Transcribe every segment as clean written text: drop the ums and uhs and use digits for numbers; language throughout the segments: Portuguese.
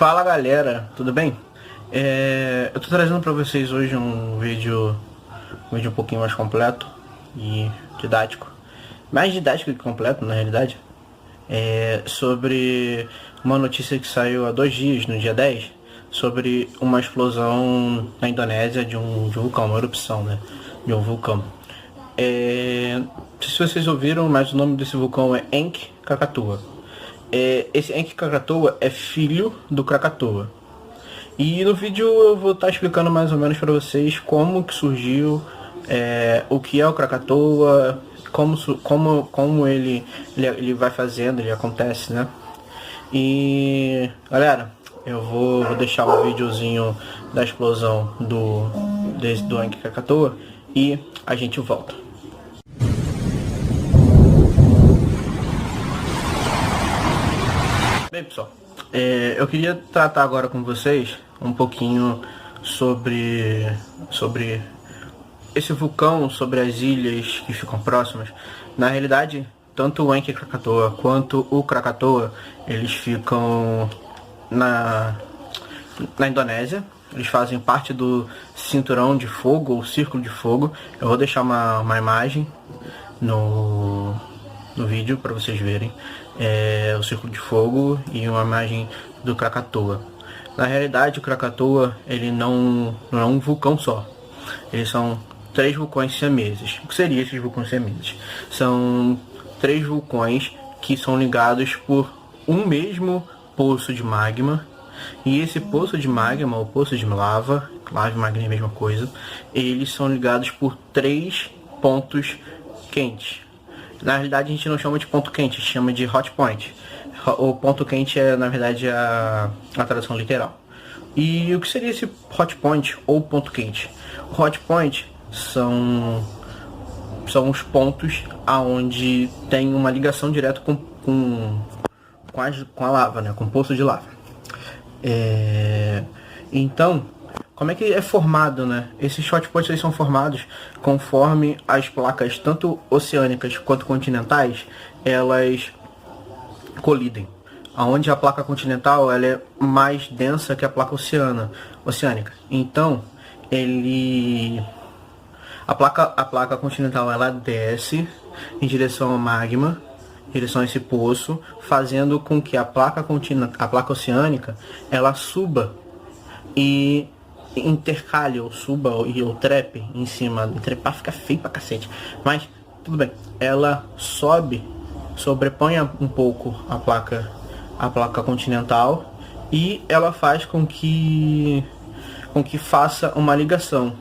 Fala galera, tudo bem? Eu tô trazendo pra vocês hoje um vídeo um pouquinho mais completo e didático. Mais didático que completo, na realidade. Sobre uma notícia que saiu há 2 dias, no dia 10, sobre uma explosão na Indonésia de um vulcão, uma erupção, né? De um vulcão. Não sei se vocês ouviram, mas o nome desse vulcão é Encke Krakatoa. Esse Encke Krakatoa é filho do Krakatoa. E no vídeo eu vou estar explicando mais ou menos para vocês como que surgiu, o que é o Krakatoa, como ele vai fazendo, ele acontece, né? E galera, eu vou deixar o videozinho da explosão do Encke Krakatoa e a gente volta. Bem, pessoal, eu queria tratar agora com vocês um pouquinho sobre esse vulcão, sobre as ilhas que ficam próximas. Na realidade, tanto o Encke Krakatoa quanto o Krakatoa, eles ficam na Indonésia. Eles fazem parte do cinturão de fogo, ou círculo de fogo. Eu vou deixar uma imagem no vídeo para vocês verem o círculo de fogo e uma imagem do Krakatoa. Na realidade, o Krakatoa ele não é um vulcão só. Eles são 3 vulcões siameses. O que seriam esses vulcões siameses? São 3 vulcões que são ligados por um mesmo poço de magma. E esse poço de magma, ou poço de lava e magma é a mesma coisa, eles são ligados por 3 pontos quentes. Na realidade a gente não chama de ponto quente, a gente chama de hot point. O ponto quente é na verdade a tradução literal. E o que seria esse hot point ou ponto quente? O hot point são os pontos aonde tem uma ligação direta com a lava, né? Com o poço de lava. Então, como é que é formado, né? Esses hot points eles são formados conforme as placas, tanto oceânicas quanto continentais, elas colidem. Onde a placa continental ela é mais densa que a placa oceânica. Então, a placa continental ela desce em direção ao magma, em direção a esse poço, fazendo com que a placa oceânica ela suba e intercale, ou suba ou trepe em cima. Trepar fica feio pra cacete, mas tudo bem. Ela sobrepõe um pouco a placa continental e ela faz com que faça uma ligação.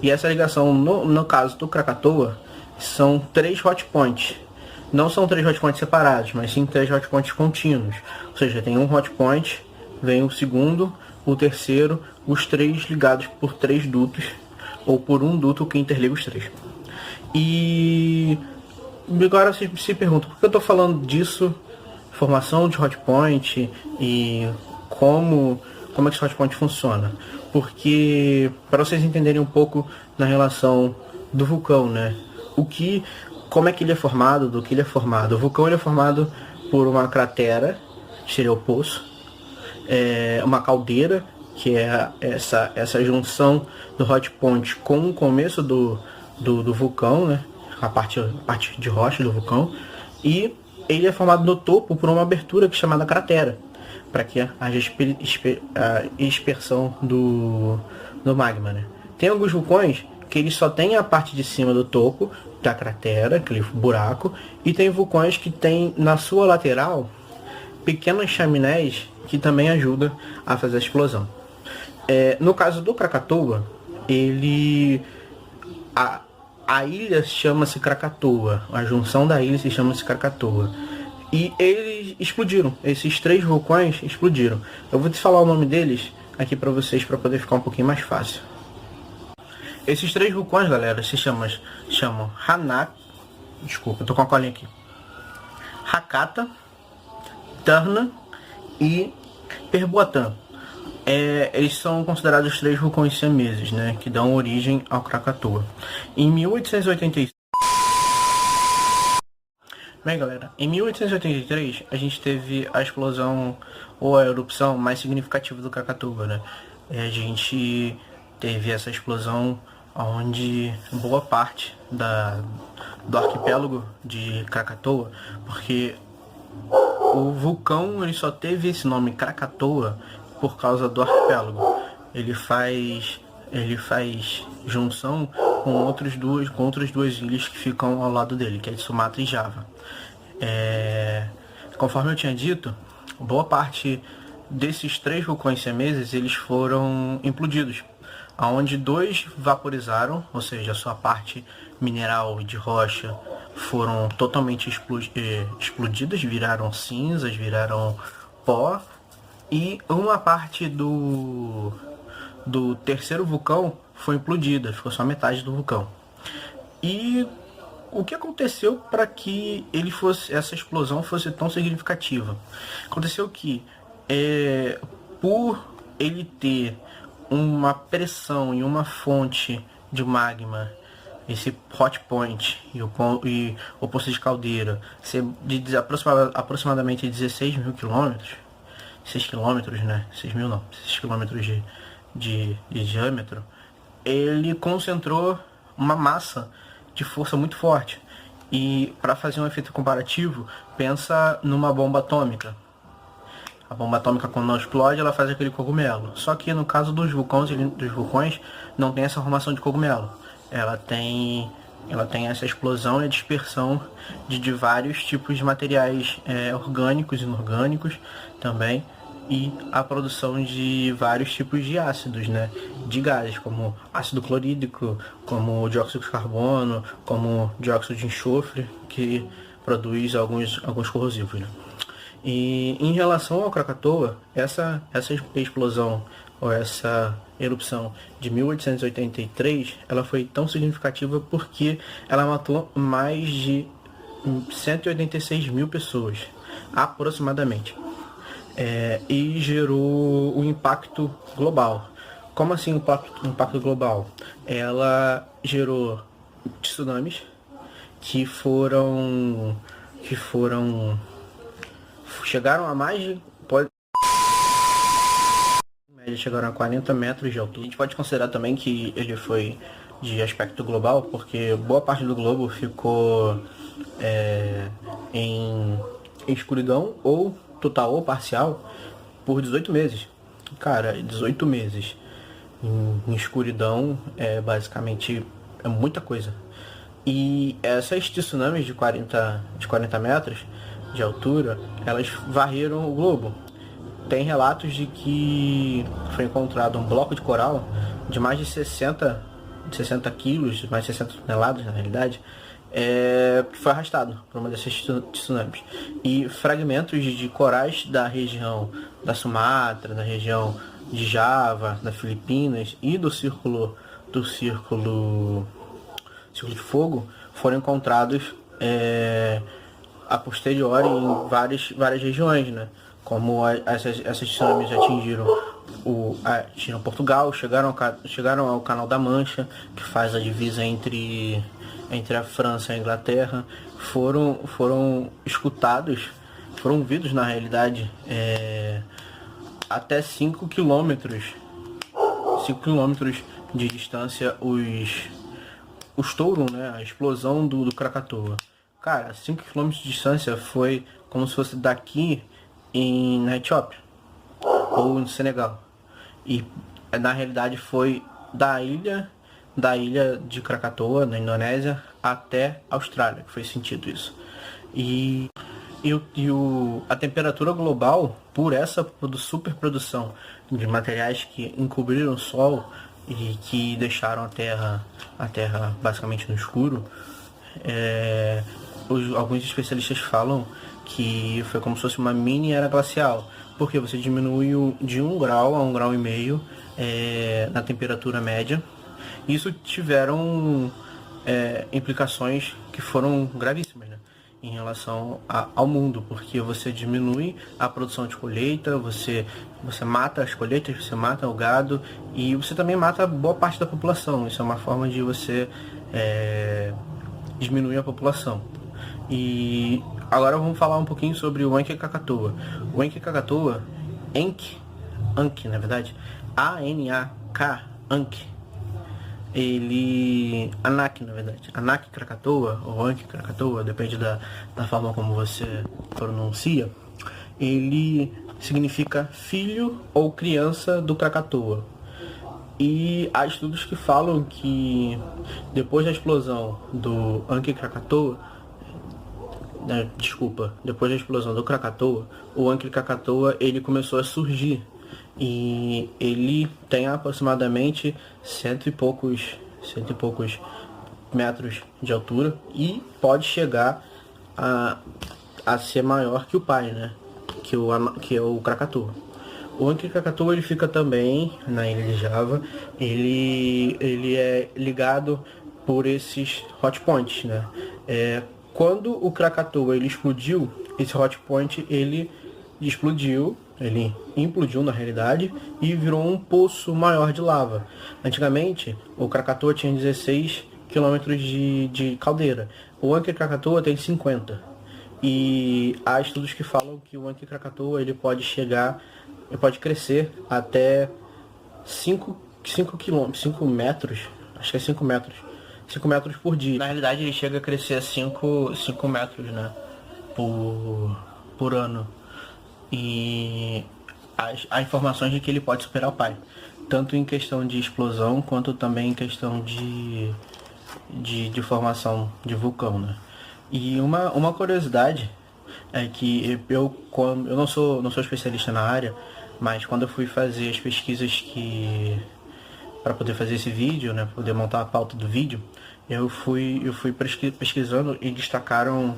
E essa ligação, no caso do Krakatoa, são 3 hot points. Não são 3 hot points separados, mas sim 3 hot points contínuos. Ou seja, tem um hot point, vem o segundo, o terceiro, os 3 ligados por 3 dutos, ou por um duto que interliga os 3. E agora vocês se perguntam, por que eu estou falando disso? Formação de hot point e como é que esse hot point funciona? Porque, para vocês entenderem um pouco na relação do vulcão, né? Como é que ele é formado, do que ele é formado. O vulcão ele é formado por uma cratera, que seria o poço, uma caldeira, que é essa junção do hot point com o começo do vulcão, né? A parte de rocha do vulcão, e ele é formado no topo por uma abertura que é chamada cratera, para que haja dispersão do magma, né? Tem alguns vulcões que eles só tem a parte de cima do topo da cratera, aquele buraco, e tem vulcões que tem na sua lateral pequenas chaminés que também ajudam a fazer a explosão. No caso do Krakatoa, a ilha chama-se Krakatoa, a junção da ilha se chama-se Krakatoa. E eles explodiram, esses 3 vulcões explodiram. Eu vou te falar o nome deles aqui para vocês, para poder ficar um pouquinho mais fácil. Esses 3 vulcões, galera, se chamam Hanak, desculpa, eu tô com a colinha aqui, Hakata, Terna e Perbuatan. Eles são considerados 3 vulcões siameses, né, que dão origem ao Krakatoa. Em 1886, bem galera, em 1883 a gente teve a explosão ou a erupção mais significativa do Krakatoa, né? A gente teve essa explosão onde boa parte do arquipélago de Krakatoa, porque o vulcão ele só teve esse nome Krakatoa por causa do arquipélago. Ele faz junção com outras duas ilhas que ficam ao lado dele, que é de Sumatra e Java. Conforme eu tinha dito, boa parte desses 3 vulcões siameses eles foram implodidos, aonde 2 vaporizaram, ou seja, a sua parte mineral de rocha foram totalmente explodidas, viraram cinzas, viraram pó, e uma parte do terceiro vulcão foi implodida, ficou só metade do vulcão. E o que aconteceu para que essa explosão fosse tão significativa? Aconteceu que por ele ter uma pressão e uma fonte de magma, esse hot point e o poço de caldeira ser de aproximadamente 16 mil quilômetros, 6 quilômetros, né? 6 mil não, 6 quilômetros de diâmetro, ele concentrou uma massa de força muito forte. E para fazer um efeito comparativo, pensa numa bomba atômica. A bomba atômica, quando não explode, ela faz aquele cogumelo. Só que no caso dos vulcões não tem essa formação de cogumelo. Ela tem essa explosão e a dispersão de vários tipos de materiais orgânicos e inorgânicos também, e a produção de vários tipos de ácidos, né? De gases, como ácido clorídrico, como dióxido de carbono, como dióxido de enxofre, que produz alguns corrosivos, né? E em relação ao Krakatoa, essa explosão ou essa erupção de 1883, ela foi tão significativa porque ela matou mais de 186 mil pessoas, aproximadamente. E gerou um impacto global. Como assim impacto global? Ela gerou tsunamis que chegaram a mais de... Em média chegaram a 40 metros de altura. A gente pode considerar também que ele foi de aspecto global, porque boa parte do globo ficou em escuridão, ou total ou parcial, por 18 meses. Cara, 18 meses em escuridão basicamente muita coisa. E essas tsunamis de 40 metros de altura, elas varreram o globo. Tem relatos de que foi encontrado um bloco de coral de mais de 60 quilos, mais de 60 toneladas na realidade, que foi arrastado por uma dessas tsunamis. E fragmentos de corais da região da Sumatra, da região de Java, das Filipinas e do círculo de fogo foram encontrados a posteriori em várias regiões, né? Como essas tsunamis atingiram Portugal, chegaram ao Canal da Mancha, que faz a divisa entre a França e a Inglaterra, foram escutados, foram ouvidos na realidade até 5 quilômetros de distância os touros, né, a explosão do Krakatoa. Cara, 5 quilômetros de distância foi como se fosse daqui na Etiópia ou no Senegal. E na realidade foi da ilha de Krakatoa, na Indonésia, até a Austrália, que foi sentido isso. A temperatura global, por essa superprodução de materiais que encobriram o Sol e que deixaram a Terra basicamente no escuro, alguns especialistas falam que foi como se fosse uma mini era glacial, porque você diminuiu de 1 grau a 1,5 grau na temperatura média. Isso tiveram implicações que foram gravíssimas, né, em relação ao mundo, porque você diminui a produção de colheita, você mata as colheitas, você mata o gado e você também mata boa parte da população. Isso é uma forma de você diminuir a população. E agora vamos falar um pouquinho sobre o Encke Krakatoa. O Encke Krakatoa, Ankh, na verdade, A-N-A-K, Ankh, Anak, na verdade, Anak Krakatoa, ou Ankh Krakatoa, depende da forma como você pronuncia, ele significa filho ou criança do Krakatoa. E há estudos que falam que depois da explosão do Ankh Krakatoa, depois da explosão do Krakatoa, o Ankh Krakatoa ele começou a surgir. E ele tem aproximadamente cento e poucos metros de altura e pode chegar a ser maior que o pai, né? Que é o Krakatoa. O Ankh Krakatoa ele fica também na ilha de Java. Ele é ligado por esses hot points, né? Quando o Krakatoa ele explodiu, esse hot point ele implodiu na realidade e virou um poço maior de lava. Antigamente, o Krakatoa tinha 16 km de caldeira. O Ankh Krakatoa tem 50. E há estudos que falam que o Ankh Krakatoa ele pode crescer até 5 metros, acho que é 5 metros. 5 metros por dia. Na realidade, ele chega a crescer a 5 metros, né? Por ano. E há informações de que ele pode superar o pai, tanto em questão de explosão quanto também em questão de formação de vulcão, né? E uma curiosidade é que eu não sou especialista na área, mas quando eu fui fazer as pesquisas para poder fazer esse vídeo, né, para poder montar a pauta do vídeo, eu fui pesquisando e destacaram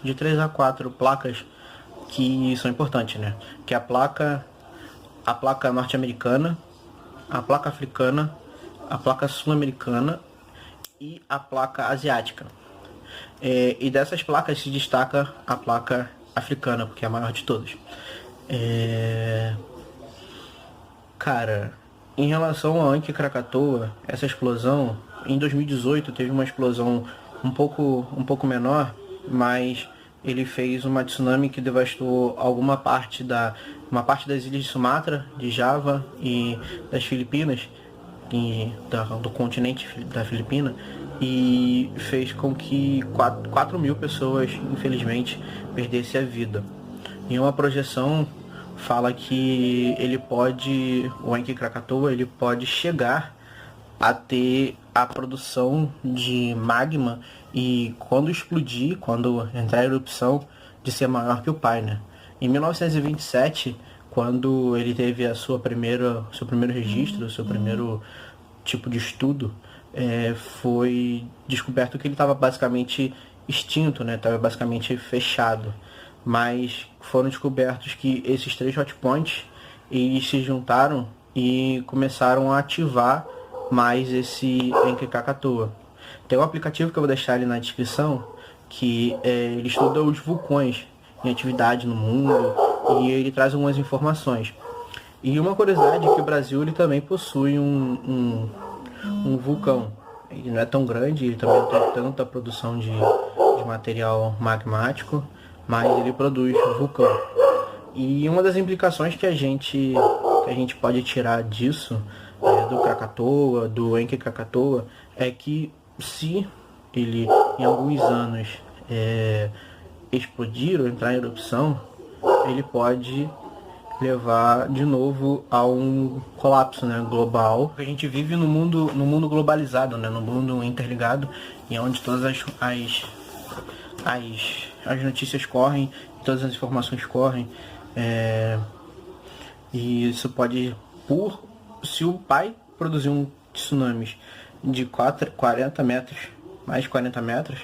de 3 a 4 placas que são importantes, né? Que é a placa norte-americana, a placa africana, a placa sul-americana e a placa asiática. E dessas placas se destaca a placa africana, porque é a maior de todas. Cara, em relação ao Ankh Krakatoa, essa explosão, em 2018 teve uma explosão um pouco menor, mas ele fez uma tsunami que devastou uma parte das ilhas de Sumatra, de Java e das Filipinas, do continente da Filipina, e fez com que 4 mil pessoas, infelizmente, perdessem a vida. Em uma projeção fala que o Ankh Krakatoa ele pode chegar a ter a produção de magma e quando entrar em erupção, de ser maior que o pai, né? Em 1927, quando ele teve seu primeiro registro, seu primeiro tipo de estudo, foi descoberto que ele estava basicamente extinto, né? Estava basicamente fechado. Mas foram descobertos que esses 3 hot points eles se juntaram e começaram a ativar mais esse Ankh Krakatoa. Tem um aplicativo que eu vou deixar ali na descrição que ele estuda os vulcões em atividade no mundo e ele traz algumas informações. E uma curiosidade é que o Brasil ele também possui um vulcão. Ele não é tão grande, ele também não tem tanta produção de material magmático, mas ele produz vulcão. E uma das implicações que a gente pode tirar disso, do Krakatoa, do Ankh Krakatoa, é que se ele em alguns anos explodir ou entrar em erupção, ele pode levar de novo a um colapso, né, global. A gente vive no mundo globalizado, né, no mundo interligado, e onde todas as notícias correm, todas as informações correm, e isso pode, se o pai produzir um tsunami de 40 metros, mais de 40 metros,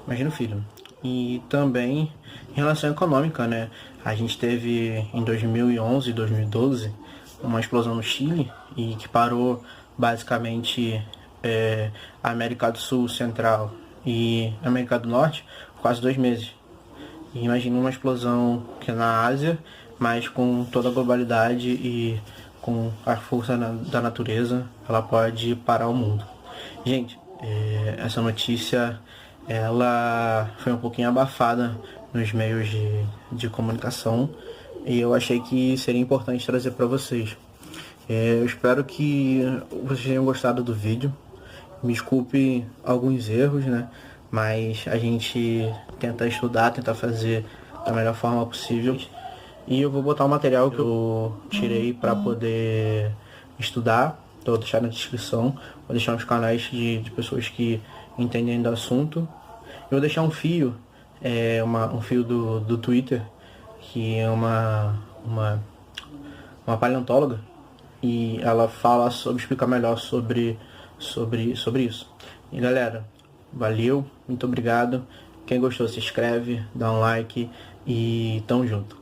imagina o filho. E também em relação econômica, né? A gente teve em 2011 e 2012 uma explosão no Chile e que parou basicamente a América do Sul, Central e América do Norte quase 2 meses. E imagina uma explosão que é na Ásia, mas com toda a globalidade e com a força da natureza, ela pode parar o mundo. Gente, essa notícia ela foi um pouquinho abafada nos meios de comunicação, e eu achei que seria importante trazer para vocês. Eu espero que vocês tenham gostado do vídeo. Me desculpe alguns erros, né? Mas a gente tenta estudar, tenta fazer da melhor forma possível. E eu vou botar o material que eu tirei para poder estudar. Vou deixar na descrição. Vou deixar nos canais de pessoas que entendem do assunto. Eu vou deixar um fio, um fio do Twitter, que é uma paleontóloga, e ela explica melhor sobre isso. E galera, valeu, muito obrigado. Quem gostou se inscreve, dá um like e tamo junto.